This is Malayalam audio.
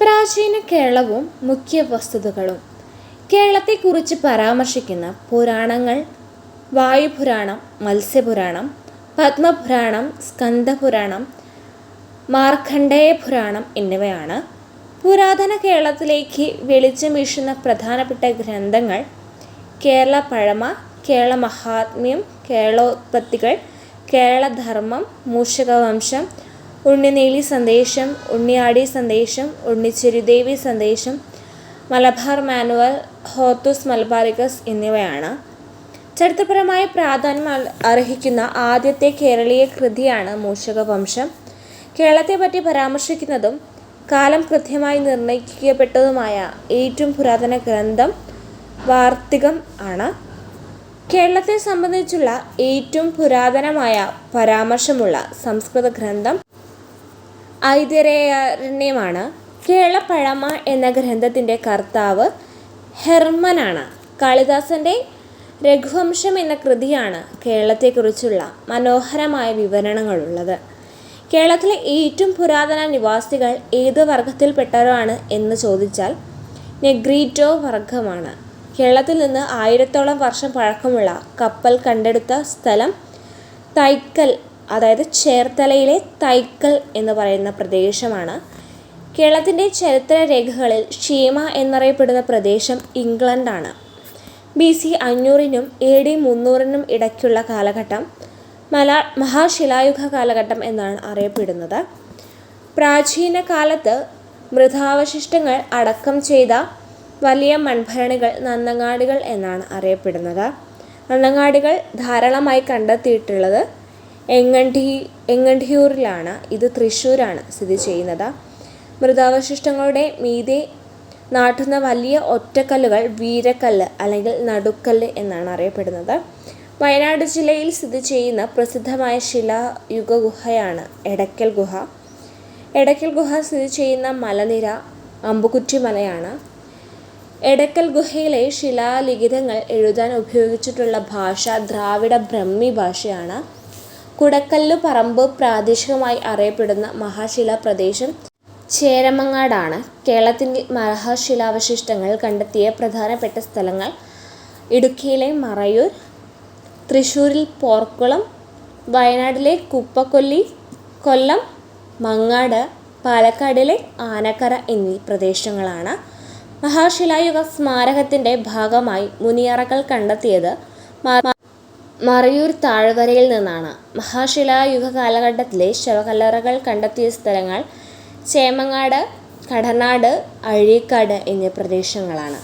പ്രാചീന കേരളവും മുഖ്യ വസ്തുതകളും. കേരളത്തെക്കുറിച്ച് പരാമർശിക്കുന്ന പുരാണങ്ങൾ വായുപുരാണം, മത്സ്യപുരാണം, പത്മപുരാണം, സ്കന്ദപുരാണം, മാർക്കണ്ഡേയ പുരാണം എന്നിവയാണ്. പുരാതന കേരളത്തിലേക്ക് വെളിച്ചം വീശുന്ന പ്രധാനപ്പെട്ട ഗ്രന്ഥങ്ങൾ കേരള പഴമ, കേരള മഹാത്മ്യം, കേരളോത്പത്തികൾ, കേരളധർമ്മം, മൂഷകവംശം, ഉണ്ണിനീലി സന്ദേശം, ഉണ്ണിയാടി സന്ദേശം, ഉണ്ണിച്ചെരുദേവി സന്ദേശം, മലബാർ മാനുവൽ, ഹോർത്തൂസ് മലബാറിക്കസ് എന്നിവയാണ്. ചരിത്രപരമായ പ്രാധാന്യം അർഹിക്കുന്ന ആദ്യത്തെ കേരളീയ കൃതിയാണ് മൂഷകവംശം. കേരളത്തെപ്പറ്റി പരാമർശിക്കുന്നതും കാലം കൃത്യമായി നിർണയിക്കപ്പെട്ടതുമായ ഏറ്റവും പുരാതന ഗ്രന്ഥം വാർത്തികം ആണ്. കേരളത്തെ സംബന്ധിച്ചുള്ള ഏറ്റവും പുരാതനമായ പരാമർശമുള്ള സംസ്കൃത ഗ്രന്ഥം ഐതിഹ്യാരണ്യമാണ്. കേരള പഴമ എന്ന ഗ്രന്ഥത്തിൻ്റെ കർത്താവ് ഹെർമനാണ്. കാളിദാസൻ്റെ രഘുവംശം എന്ന കൃതിയാണ് കേരളത്തെക്കുറിച്ചുള്ള മനോഹരമായ വിവരണങ്ങളുള്ളത്. കേരളത്തിലെ ഏറ്റവും പുരാതന നിവാസികൾ ഏത് വർഗത്തിൽപ്പെട്ടവരാണ് എന്ന് ചോദിച്ചാൽ നെഗ്രീറ്റോ വർഗമാണ്. കേരളത്തിൽ നിന്ന് 1000ഓളം വർഷം പഴക്കമുള്ള കപ്പൽ കണ്ടെടുത്ത സ്ഥലം തൈക്കൽ, അതായത് ചേർത്തലയിലെ തൈക്കൽ എന്ന് പറയുന്ന പ്രദേശമാണ്. കേരളത്തിൻ്റെ ചരിത്രരേഖകളിൽ ഷീമ എന്നറിയപ്പെടുന്ന പ്രദേശം ഇംഗ്ലണ്ടാണ്. BC 500-നും AD 300-നും ഇടയ്ക്കുള്ള കാലഘട്ടം മഹാശിലായുഗ കാലഘട്ടം എന്നാണ് അറിയപ്പെടുന്നത്. പ്രാചീന കാലത്ത് മൃതാവശിഷ്ടങ്ങൾ അടക്കം ചെയ്ത വലിയ മൺഭരണികൾ നന്നങ്ങാടികൾ എന്നാണ് അറിയപ്പെടുന്നത്. നന്നങ്ങാടികൾ ധാരാളമായി കണ്ടെത്തിയിട്ടുള്ളത് എങ്ങണ്ടിയൂരിലാണ്. ഇത് തൃശ്ശൂരാണ് സ്ഥിതി ചെയ്യുന്നത്. മൃതാവശിഷ്ടങ്ങളുടെ മീതെ നാട്ടുന്ന വലിയ ഒറ്റക്കല്ലുകൾ വീരക്കല്ല് അല്ലെങ്കിൽ നടുക്കല്ല് എന്നാണ് അറിയപ്പെടുന്നത്. വയനാട് ജില്ലയിൽ സ്ഥിതി ചെയ്യുന്ന പ്രസിദ്ധമായ ശിലായുഗ ഗുഹയാണ് എടയ്ക്കൽ ഗുഹ. എടയ്ക്കൽ ഗുഹ സ്ഥിതി ചെയ്യുന്ന മലനിര അമ്പുകുറ്റി മലയാണ്. എടയ്ക്കൽ ഗുഹയിലെ ശിലാലിഖിതങ്ങൾ എഴുതാൻ ഉപയോഗിച്ചിട്ടുള്ള ഭാഷ ദ്രാവിഡ ബ്രഹ്മി ഭാഷയാണ്. കുടക്കല്ലു പറമ്പ് പ്രാദേശികമായി അറിയപ്പെടുന്ന മഹാശിലാ പ്രദേശം ചേരമങ്ങാടാണ്. കേരളത്തിൻ്റെ മഹാശിലാവശിഷ്ടങ്ങൾ കണ്ടെത്തിയ പ്രധാനപ്പെട്ട സ്ഥലങ്ങൾ ഇടുക്കിയിലെ മറയൂർ, തൃശ്ശൂരിൽ പോർക്കുളം, വയനാട്ടിലെ കുപ്പക്കൊല്ലി, കൊല്ലം മങ്ങാട്, പാലക്കാടിലെ ആനക്കര എന്നീ പ്രദേശങ്ങളാണ്. മഹാശിലായുഗ സ്മാരകത്തിൻ്റെ ഭാഗമായി മുനിയറകൾ കണ്ടെത്തിയത് മറയൂർ താഴ്വരയിൽ നിന്നാണ്. മഹാശിലായുഗ കാലഘട്ടത്തിലെ ശവകല്ലറകൾ കണ്ടെത്തിയ സ്ഥലങ്ങൾ ചേമങ്ങാട്, കടനാട്, അഴീക്കാട് എന്നീ പ്രദേശങ്ങളാണ്.